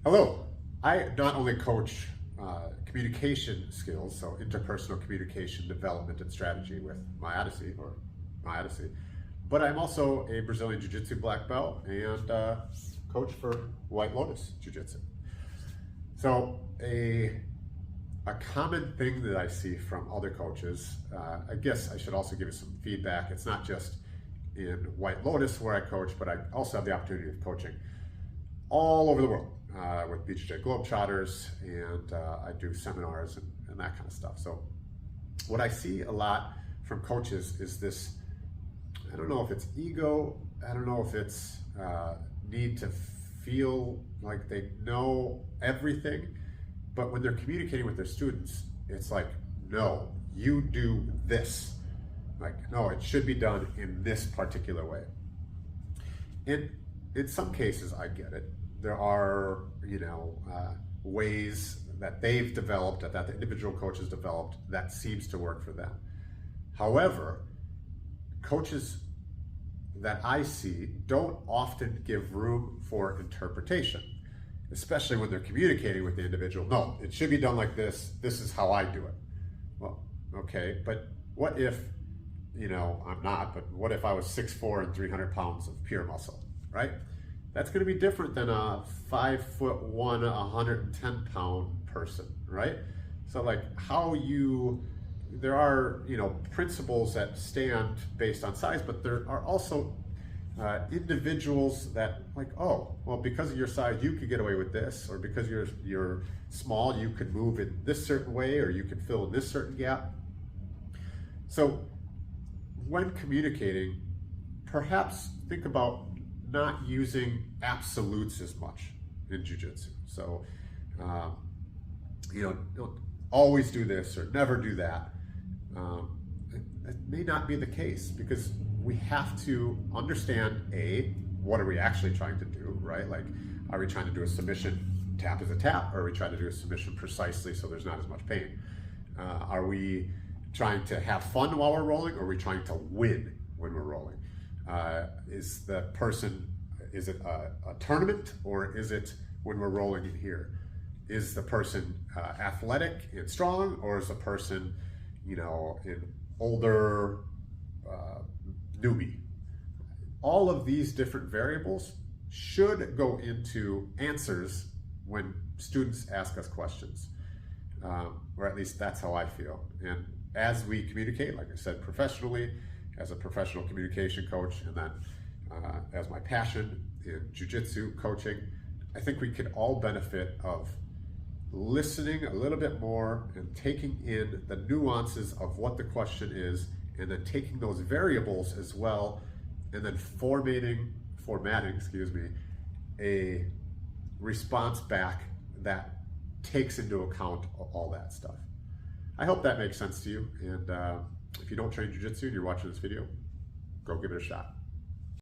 Hello. I not only coach communication skills, so interpersonal communication development and strategy with my Odyssey, but I'm also a Brazilian Jiu-Jitsu black belt and coach for White Lotus Jiu-Jitsu. So a common thing that I see from other coaches, I guess I should also give you some feedback. It's not just in White Lotus where I coach, but I also have the opportunity of coaching all over the world with BJJ Globetrotters, and I do seminars and that kind of stuff. So what I see a lot from coaches is this, I don't know if it's ego, I don't know if it's need to feel like they know everything, but when they're communicating with their students, it's like, no, you do this. Like, no, it should be done in this particular way. In some cases, I get it. There are, ways that they've developed, that the individual coach has developed, that seems to work for them. However, coaches that I see don't often give room for interpretation, especially when they're communicating with the individual. No, it should be done like this. This is how I do it. Well, okay, but what if, I'm not, but what if I was 6'4" and 300 pounds of pure muscle, right? That's going to be different than a 5'1", 110-pound person, right? So like there are, principles that stand based on size, but there are also individuals that like, oh, well, because of your size, you could get away with this, or because you're small, you could move in this certain way, or you can fill in this certain gap. So when communicating, perhaps think about not using absolutes as much in jiu-jitsu. So, don't always do this or never do that. It may not be the case, because we have to understand, what are we actually trying to do, right? Like, are we trying to do a submission, tap as a tap, or are we trying to do a submission precisely so there's not as much pain? Are we trying to have fun while we're rolling, or are we trying to win when we're rolling? Is it a tournament, or is it when we're rolling in here? Is the person athletic and strong, or is the person, an older newbie? All of these different variables should go into answers when students ask us questions, or at least that's how I feel. And as we communicate, like I said, professionally, as a professional communication coach, and then as my passion in jiu-jitsu coaching, I think we could all benefit of listening a little bit more and taking in the nuances of what the question is, and then taking those variables as well, and then formatting, a response back that takes into account all that stuff. I hope that makes sense to you, and if you don't train jiu-jitsu and you're watching this video, go give it a shot.